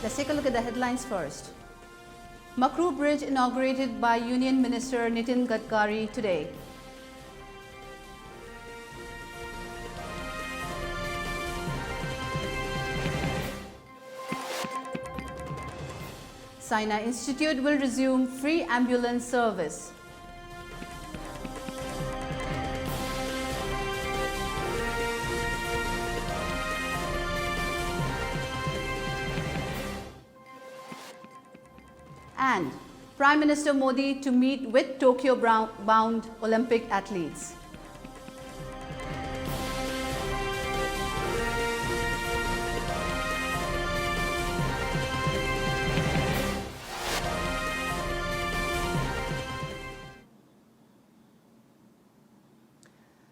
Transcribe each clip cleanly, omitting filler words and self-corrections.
Let's take a look at the headlines first. Makru Bridge inaugurated by Union Minister Nitin Gadkari today. Sinai Institute will resume free ambulance service. And Prime Minister Modi to meet with Tokyo-bound Olympic athletes.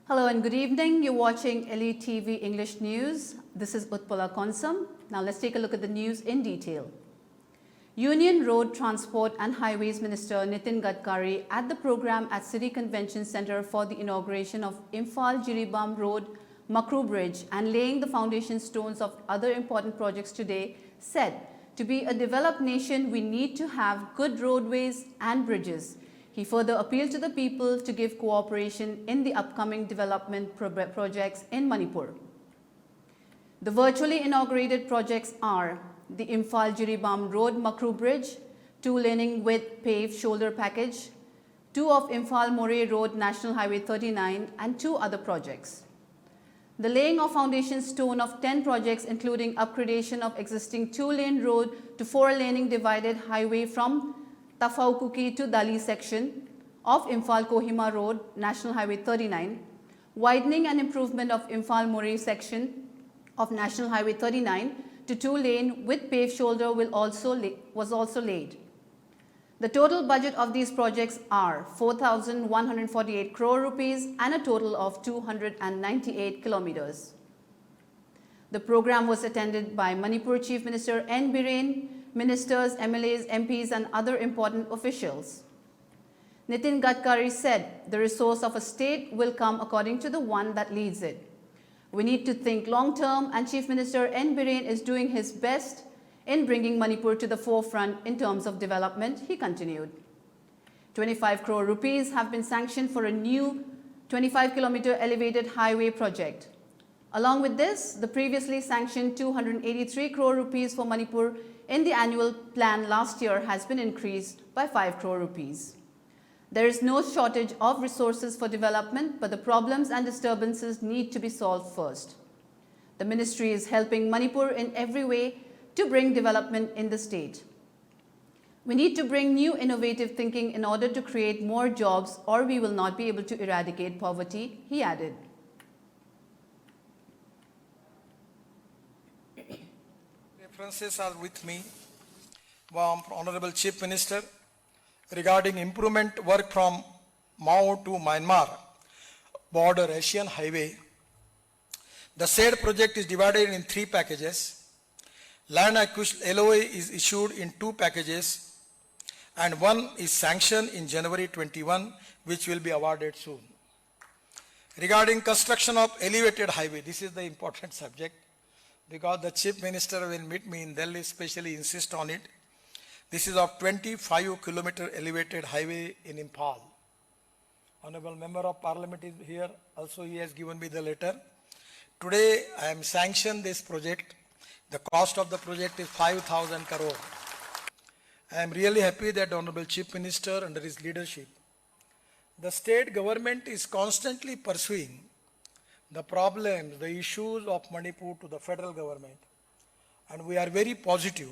Hello and good evening. You're watching Elite TV English News. This is Utpala Konsam. Now let's take a look at the news in detail. Union Road Transport and Highways Minister Nitin Gadkari at the program at City Convention Centre for the inauguration of Imphal-Jiribam Road Makru Bridge and laying the foundation stones of other important projects today said, to be a developed nation, we need to have good roadways and bridges. He further appealed to the people to give cooperation in the upcoming development projects in Manipur. The virtually inaugurated projects are the Imphal-Jiribam Road Makru Bridge, 2-laning with paved shoulder package, 2 of Imphal-Moreh Road National Highway 39 and 2 other projects. The laying of foundation stone of 10 projects including upgradation of existing 2-lane road to 4-laning divided highway from Tafaukuki to Dali section of Imphal-Kohima Road National Highway 39, widening and improvement of Imphal-Moreh section of National Highway 39 to 2-lane with paved shoulder was also laid. The total budget of these projects are 4,148 crore rupees and a total of 298 kilometers. The program was attended by Manipur Chief Minister N. Biren, ministers, MLAs, MPs and other important officials. Nitin Gadkari said the resource of a state will come according to the one that leads it. We need to think long-term and Chief Minister N. Biren is doing his best in bringing Manipur to the forefront in terms of development, he continued. 25 crore rupees have been sanctioned for a new 25-kilometer elevated highway project. Along with this, the previously sanctioned 283 crore rupees for Manipur in the annual plan last year has been increased by 5 crore rupees. There is no shortage of resources for development, but the problems and disturbances need to be solved first. The ministry is helping Manipur in every way to bring development in the state. We need to bring new innovative thinking in order to create more jobs or we will not be able to eradicate poverty, he added. References are with me from Honorable Chief Minister regarding improvement work from Mao to Myanmar border Asian Highway. The said project is divided in 3 packages. Land acquisition LOA is issued in 2 packages and 1 is sanctioned in January 21 which will be awarded soon. Regarding construction of elevated highway, this is the important subject because the Chief Minister will meet me in Delhi, especially insist on it. This is of 25-kilometer elevated highway in Imphal. Honorable Member of Parliament is here. Also, he has given me the letter. Today, I am sanctioned this project. The cost of the project is 5,000 crore. I am really happy that Honorable Chief Minister, under his leadership, the state government is constantly pursuing the problems, the issues of Manipur to the federal government. And we are very positive.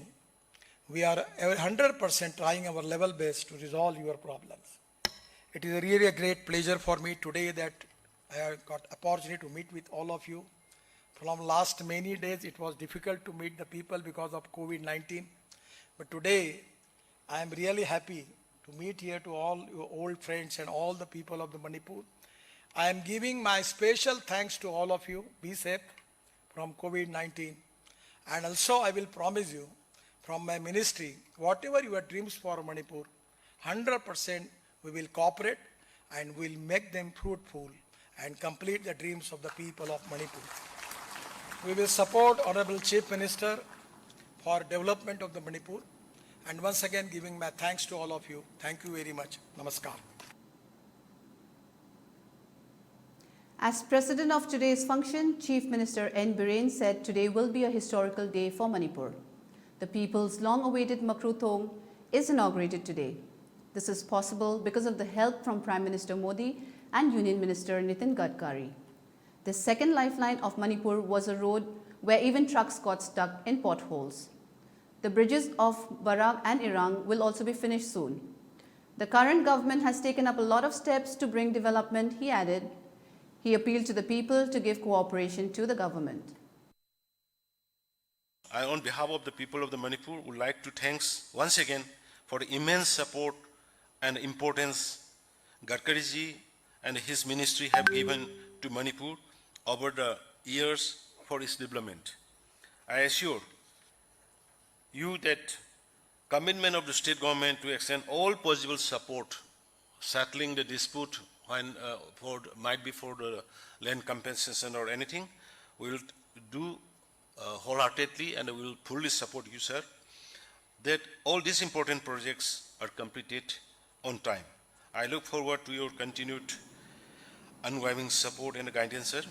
We are 100% trying our level best to resolve your problems. It is really a great pleasure for me today that I have got opportunity to meet with all of you. From last many days, it was difficult to meet the people because of COVID-19. But today, I am really happy to meet here to all your old friends and all the people of the Manipur. I am giving my special thanks to all of you. Be safe from COVID-19. And also, I will promise you, from my ministry, whatever your dreams for Manipur, 100% we will cooperate and will make them fruitful and complete the dreams of the people of Manipur. We will support Honorable Chief Minister for development of the Manipur. And once again, giving my thanks to all of you. Thank you very much. Namaskar. As president of today's function, Chief Minister N. Biren said today will be a historical day for Manipur. The people's long-awaited Makrutong is inaugurated today. This is possible because of the help from Prime Minister Modi and Union Minister Nitin Gadkari. The second lifeline of Manipur was a road where even trucks got stuck in potholes. The bridges of Barak and Irang will also be finished soon. The current government has taken up a lot of steps to bring development, he added. He appealed to the people to give cooperation to the government. I, on behalf of the people of the Manipur, would like to thank once again for the immense support and importance Gadkariji and his ministry have given to Manipur over the years for its development. I assure you that commitment of the state government to extend all possible support settling the dispute when might be for the land compensation or anything, we will do wholeheartedly, and we will fully support you, sir, that all these important projects are completed on time. I look forward to your continued unwavering support and guidance, sir.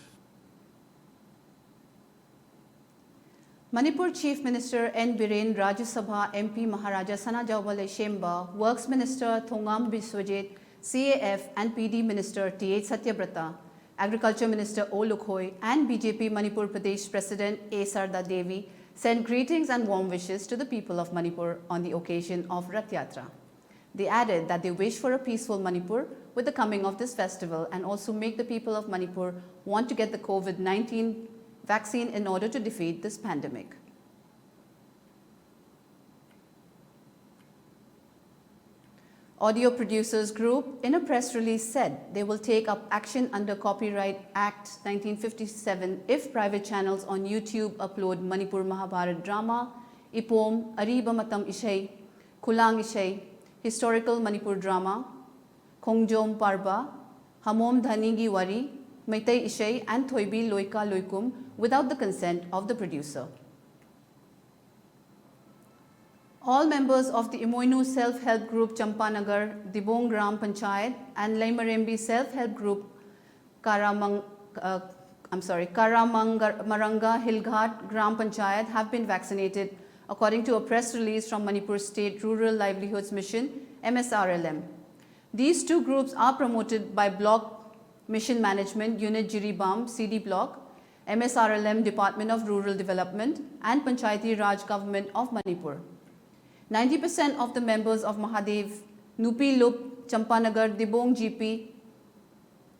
Manipur Chief Minister N. Biren, Rajya Sabha MP Maharaja Sanajawale Shemba, Works Minister Thongam Biswajit, CAF and PD Minister T.H. Satyabrata, Agriculture Minister O. Lukhoi and BJP Manipur Pradesh President A. Sarda Devi sent greetings and warm wishes to the people of Manipur on the occasion of Rath Yatra. They added that they wish for a peaceful Manipur with the coming of this festival and also make the people of Manipur want to get the COVID-19 vaccine in order to defeat this pandemic. Audio Producers Group, in a press release, said they will take up action under Copyright Act 1957 if private channels on YouTube upload Manipur Mahabharat drama, Ipom, Ariba Matam Ishai, Kulang Ishai, historical Manipur drama, Kongjom Parba, Hamom Dhanigi Wari, Maitai Ishai and Thoibi Loika Loikum without the consent of the producer. All members of the Imoinu Self-Help Group Champanagar, Dibong Gram Panchayat and Laimarembi Self-Help Group Karamaranga Hilghat Gram Panchayat have been vaccinated according to a press release from Manipur State Rural Livelihoods Mission, MSRLM. These two groups are promoted by Block Mission Management Unit Jiribam CD Block, MSRLM Department of Rural Development and Panchayati Raj Government of Manipur. 90% of the members of Mahadev, Nupi Lup, Champanagar, Dibong GP,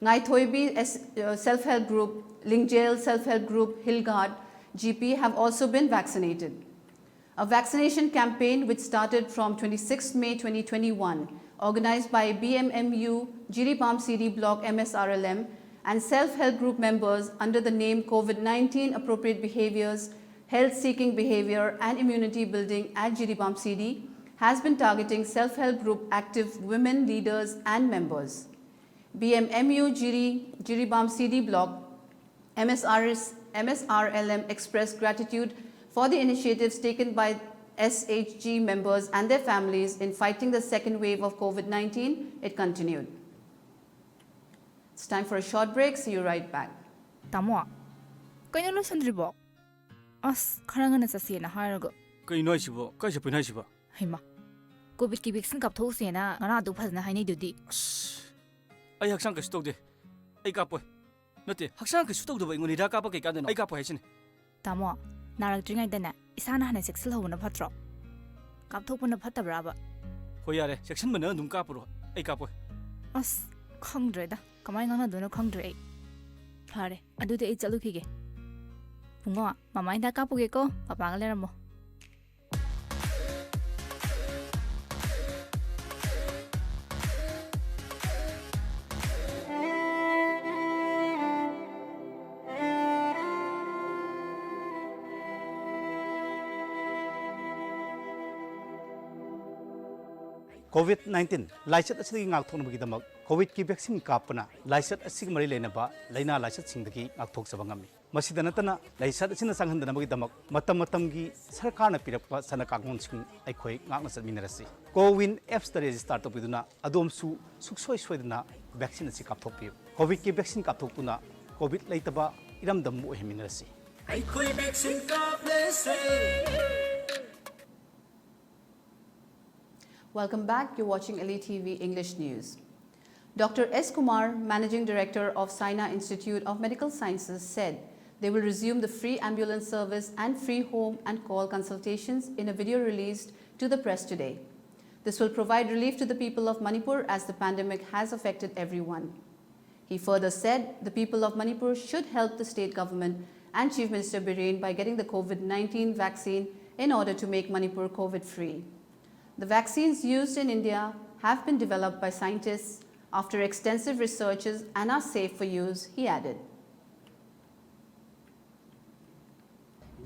Ngai Thoibi Self-Help Group, Lingjail Self-Help Group, Hilgard GP have also been vaccinated. A vaccination campaign which started from 26 May 2021, organized by BMMU, Jiribam CD Block MSRLM and Self-Help Group members under the name COVID-19 Appropriate Behaviors, Health-Seeking Behavior and Immunity Building at Jiribam CD has been targeting self-help group active women leaders and members. BMMU Jiribam CD Block MSRLM expressed gratitude for the initiatives taken by SHG members and their families in fighting the second wave of COVID-19, it continued. It's time for a short break. See you right back. Tamo, kaya no sandribo. As karangan sa siya na harago. Kaya no sibo, kaya siya pinay sibo. Hima, COVID ki vaccine kap thos siya na ngana duphas na haini dudi. Ay haksang kasi tawde. Ay kapoy. Nati, haksang kasi tawde ba inguni raka pa kay kada no. Ay kapoy hasin. Tamo, narak dringay dana isana hana sexual ho na patro. Kap thok na phatta braba. Hoyare, section man na dum kapuro. Ay kapoy. As khangdre da. Kamay ngana dono khangdre. Phare, adu de chalu khige. Bungo, mama inda kapuge ko, papa ga leramo. COVID-19 lysate असि COVID की vaccine कापना lysate असि मरी लेनबा लाइना lysate Sindgi ngakthok sabangami ꯃꯁꯤꯗ ꯅꯠꯇꯅ ꯂꯩꯁꯠ ꯑꯁꯤꯅ ꯆꯪꯍꯟꯗꯅꯕꯒꯤꯗꯃꯛ ꯃꯇꯝ ꯃꯇꯝꯒꯤ ꯁꯔꯀꯥꯔꯅ ꯄꯤꯔꯛꯄ ꯁꯥꯟꯅ ꯀꯥꯡꯂꯣꯟꯁꯤꯡ ꯑꯩꯈꯣꯏ ꯉꯥꯛꯅ ꯆꯠꯃꯤꯟꯅꯔꯁꯤ ꯀꯣꯋꯤꯟ ꯑꯦꯞꯁꯇ ꯔꯦꯖꯤꯁꯇꯥꯔ ꯇꯧꯕꯤꯗꯨꯅ ꯑꯗꯣꯝꯁꯨ ꯁꯨꯛꯁꯣꯏ ꯁꯣꯏꯗꯅ ꯚꯦꯛꯁꯤꯟ ꯑꯁꯤ ꯀꯥꯞꯊꯣꯛꯄꯤꯌꯨ ꯀꯣꯚꯤꯗꯀꯤ ꯚꯦꯛꯁꯤꯟ ꯀꯥꯞꯊꯣꯛꯇꯨꯅ ꯀꯣꯚꯤꯗ ꯂꯩꯇꯕ ꯏꯔꯝꯗꯝ ꯑꯣꯏꯍꯟꯃꯤꯟꯅꯔꯁꯤ ꯑꯩꯈꯣꯏ vaccine ꯀꯥꯞꯂꯁꯦ. Welcome back. You're watching LETV English News. Dr. S. Kumar, Managing Director of Saina Institute of Medical Sciences, said they will resume the free ambulance service and free home and call consultations in a video released to the press today. This will provide relief to the people of Manipur as the pandemic has affected everyone. He further said the people of Manipur should help the state government and Chief Minister Biren by getting the COVID-19 vaccine in order to make Manipur COVID-free. The vaccines used in India have been developed by scientists after extensive researches and are safe for use, he added.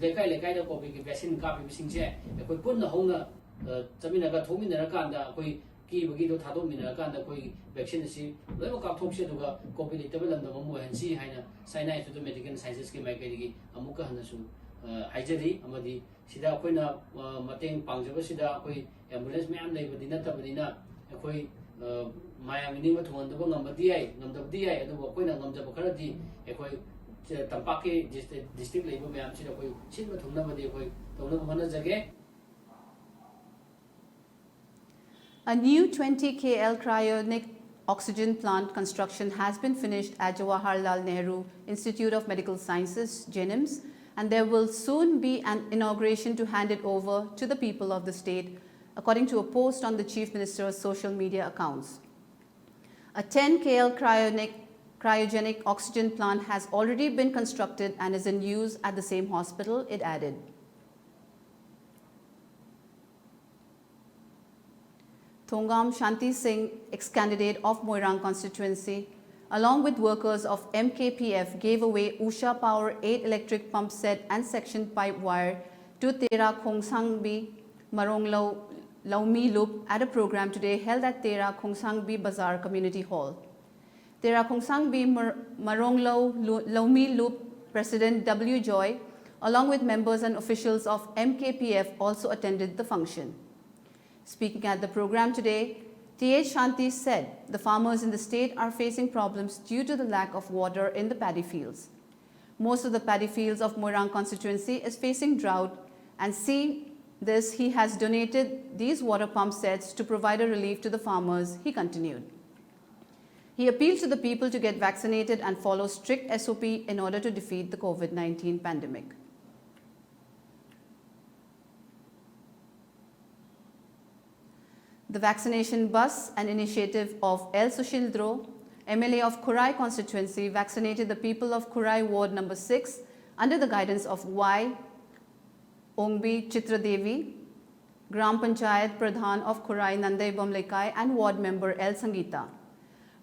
लेकाई लेकाई दा Covid की vaccine copy बिसिंग से कोई पुन्ना होना जमीन का थोमिन नरा कांदा कोई की बगी तो थादो मिनरा कांदा कोई वैक्सीन सी लेबो कापथोक से दुगा कोविड लेटेबल लंदम मो हनसी हाइना साइना इंस्टीट्यूट ऑफ मेडिकल साइंसेस के माइकैगी अमुक हनसु हाइजरी अमदी सिदा कोइना मतेंग पांगजबा सिदा कोई एम्बुलेंस मैम लेबदी नतबदिना कोई माया meaning थोंदबो ngambadi ai ngamdabdi ai adu koina ngamjaba kharadi ekoi tampaki district level ma'am से कोई सिन में थोंना बदे कोई थोंना बना जगह. A new 20 KL cryogenic oxygen plant construction has been finished at Jawaharlal Nehru Institute of Medical Sciences, JNIMS, and there will soon be an inauguration to hand it over to the people of the state, according to a post on the Chief Minister's social media accounts. A 10 KL cryogenic oxygen plant has already been constructed and is in use at the same hospital, it added. Thongam Shanti Singh, ex-candidate of Moirang constituency, along with workers of MKPF, gave away Usha Power 8 electric pump set and section pipe wire to Tera Khongsangbi Maronglo Laumi Loop at a program today held at Tera Khongsangbi Bazaar Community Hall. Tera Khongsangbi Maronglo Laumi Loop President W. Joy, along with members and officials of MKPF, also attended the function. Speaking at the program today, T.H. Shanti said the farmers in the state are facing problems due to the lack of water in the paddy fields. Most of the paddy fields of Moirang constituency is facing drought, and see this, he has donated these water pump sets to provide a relief to the farmers, he continued. He appealed to the people to get vaccinated and follow strict SOP in order to defeat the COVID-19 pandemic. The vaccination bus, an initiative of L. Sushildro, MLA of Kurai constituency, vaccinated the people of Kurai ward number 6 under the guidance of Y. Ongbi Chitradevi, Gram Panchayat Pradhan of Kurai Nandai Bomlekai, and ward member L. Sangeeta.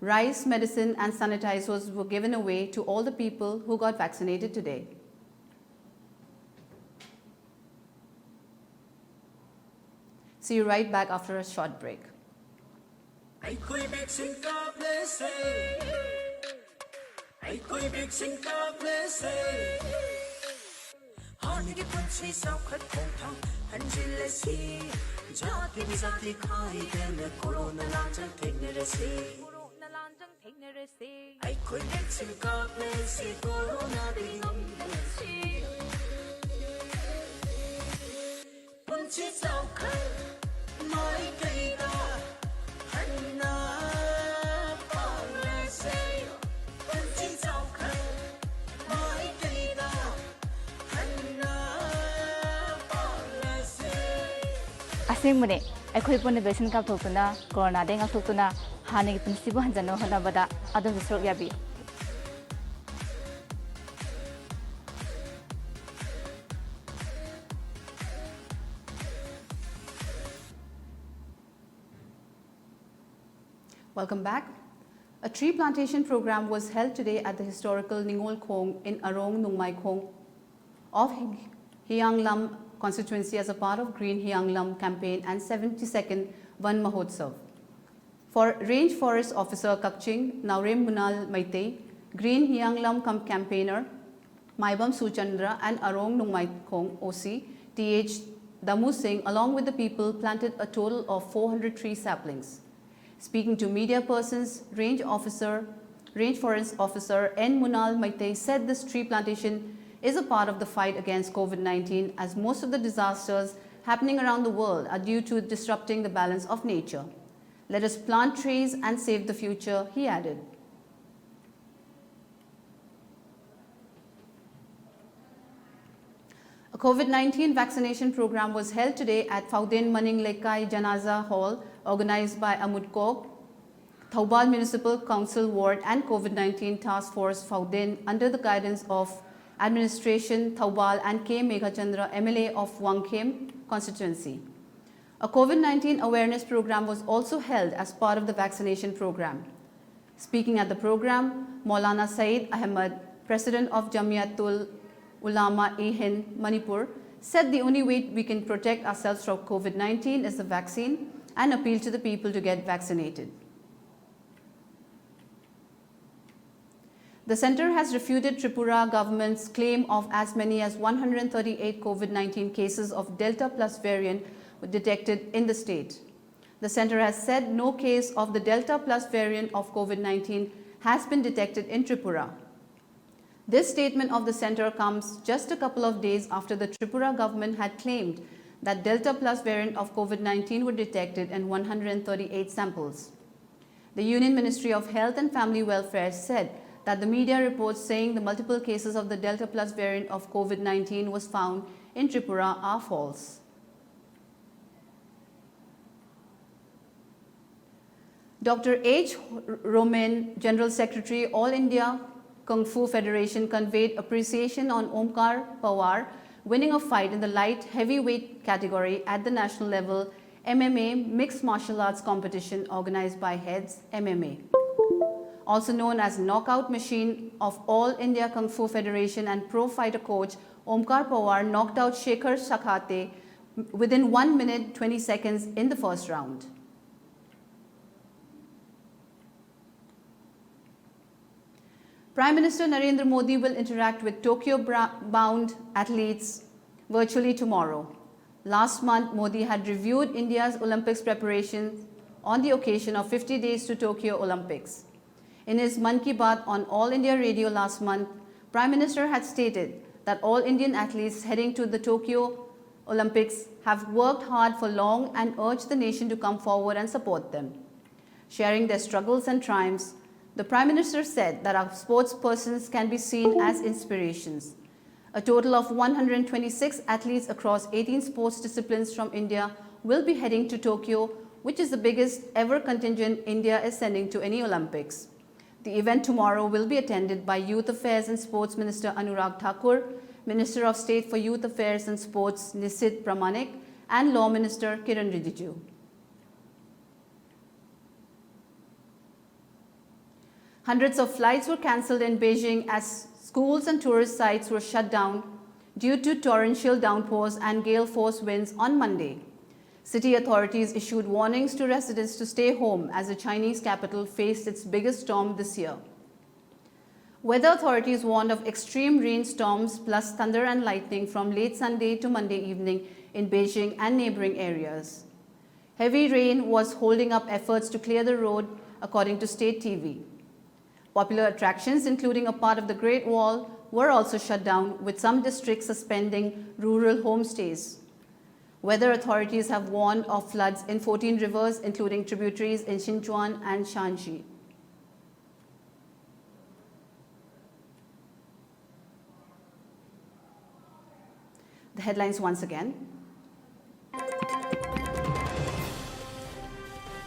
Rice, medicine and sanitizers were given away to all the people who got vaccinated today. See you right back after a short break. ꯑꯩꯈꯣꯏ vaccine ꯀꯥꯞꯂꯁꯦ. ꯑꯩꯈꯣꯏ vaccine ꯀꯥꯞꯂꯁꯦ. ꯍꯥꯟꯅꯒꯤ ꯄꯨꯟꯁꯤ ꯆꯥꯎꯈꯠ ꯈꯣꯡꯊꯥꯡ ꯍꯟꯖꯤꯜꯂꯁꯤ. ꯖꯥꯇꯤ ꯕꯤꯖꯥꯇꯤ ꯈꯥꯏꯗꯅ corona ꯂꯥꯟꯆꯪ ꯊꯦꯡꯅꯔꯁꯤ. ꯑꯩꯈꯣꯏ ꯚꯦꯛꯁꯤꯟ ꯀꯥꯞꯂꯁꯤ. ꯀꯣꯔꯣꯅꯥꯗꯒꯤ ꯉꯝꯂꯁꯤ. ꯄꯨꯟꯁꯤ ꯆꯥꯎꯈꯠ ꯃꯥꯏꯀꯩꯗ ꯍꯟꯅ ꯄꯥꯡꯂꯁꯦ. ꯄꯨꯟꯁꯤ ꯆꯥꯎꯈꯠ ꯃꯥꯏꯀꯩꯗ ꯍꯟꯅ ꯄꯥꯡꯂꯁꯦ. ꯑꯁꯦꯡꯕꯅꯦ ꯑꯩꯈꯣꯏ ꯄꯨꯟꯅ ꯚꯦꯛꯁꯤꯟ ꯀꯥꯞꯊꯣꯛꯇꯨꯅ ꯀꯣꯔꯣꯅꯥꯗꯒꯤ ꯉꯥꯛꯊꯣꯛꯇꯨꯅ ꯍꯥꯟꯅꯒꯤ ꯄꯨꯟꯁꯤꯕꯨ ꯍꯟꯖꯟꯅꯕ ꯍꯣꯠꯅꯕꯗ ꯑꯗꯣꯝꯁꯨ ꯁꯔꯨꯛ ꯌꯥꯕꯤꯌꯨ. Welcome back. A tree plantation program was held today at the historical Ningol Khong in Arong Nungmai Khong of Hianglam constituency as a part of Green Hianglam campaign and 72nd Van Mahotsav. For Range Forest Officer Kakching Naurem Munal Maitei, Green Hianglam campaigner, Maibam Suchandra and Arong Nungmaikong OC, TH Damu Singh, along with the people, planted a total of 400 tree saplings. Speaking to media persons, Range Forest Officer N. Munal Maitei said this tree plantation is a part of the fight against COVID-19, as most of the disasters happening around the world are due to disrupting the balance of nature. Let us plant trees and save the future, he added. A COVID-19 vaccination program was held today at Faudin Maning Lekai Janaza Hall, organized by Amudkok, Thoubal Municipal Council Ward and COVID-19 Task Force Faudin under the guidance of Administration Thoubal and K. Meghachandra, MLA of Wangkhem constituency. A COVID-19 awareness program was also held as part of the vaccination program. Speaking at the program, Maulana Saeed Ahmed, President of Jamiatul Ulama-e-Hind, Manipur, said the only way we can protect ourselves from COVID-19 is the vaccine, and appealed to the people to get vaccinated. The centre has refuted Tripura government's claim of as many as 138 COVID-19 cases of Delta Plus variant detected in the state. The centre has said no case of the Delta Plus variant of COVID-19 has been detected in Tripura. This statement of the centre comes just a couple of days after the Tripura government had claimed that Delta Plus variant of COVID-19 were detected in 138 samples. The Union Ministry of Health and Family Welfare said that the media reports saying the multiple cases of the Delta Plus variant of COVID-19 was found in Tripura are false. Dr. H. Romain, General Secretary, All India Kung Fu Federation, conveyed appreciation on Omkar Pawar winning a fight in the light heavyweight category at the national level MMA mixed martial arts competition organized by Heads MMA. Also known as Knockout Machine of All India Kung Fu Federation and pro fighter coach, Omkar Pawar knocked out Shekhar Sakhate within 1 minute 20 seconds in the first round. Prime Minister Narendra Modi will interact with Tokyo-bound athletes virtually tomorrow. Last month, Modi had reviewed India's Olympics preparations on the occasion of 50 days to Tokyo Olympics. In his Mann Ki Baat on All India Radio last month, Prime Minister had stated that all Indian athletes heading to the Tokyo Olympics have worked hard for long and urged the nation to come forward and support them. Sharing their struggles and triumphs, the Prime Minister said that our sports persons can be seen as inspirations. A total of 126 athletes across 18 sports disciplines from India will be heading to Tokyo, which is the biggest ever contingent India is sending to any Olympics. The event tomorrow will be attended by Youth Affairs and Sports Minister Anurag Thakur, Minister of State for Youth Affairs and Sports Nisit Pramanik, and Law Minister Kiran Rijiju. Hundreds of flights were cancelled in Beijing as schools and tourist sites were shut down due to torrential downpours and gale force winds on Monday. City authorities issued warnings to residents to stay home as the Chinese capital faced its biggest storm this year. Weather authorities warned of extreme rainstorms plus thunder and lightning from late Sunday to Monday evening in Beijing and neighboring areas. Heavy rain was holding up efforts to clear the road, according to state TV. Popular attractions, including a part of the Great Wall, were also shut down, with some districts suspending rural homestays. Weather authorities have warned of floods in 14 rivers, including tributaries in Sichuan and Shanxi. The headlines once again.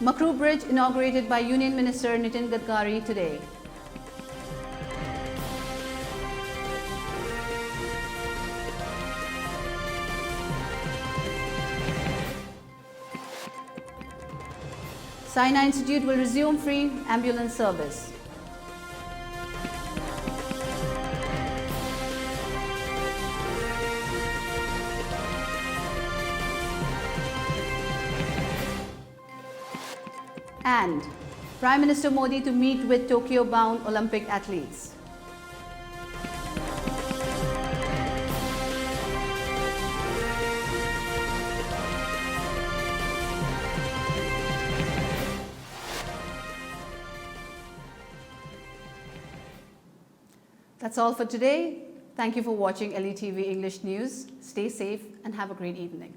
Makru Bridge inaugurated by Union Minister Nitin Gadkari today. Sinai Institute will resume free ambulance service. And Prime Minister Modi to meet with Tokyo-bound Olympic athletes. That's all for today. Thank you for watching LETV English News. Stay safe and have a great evening.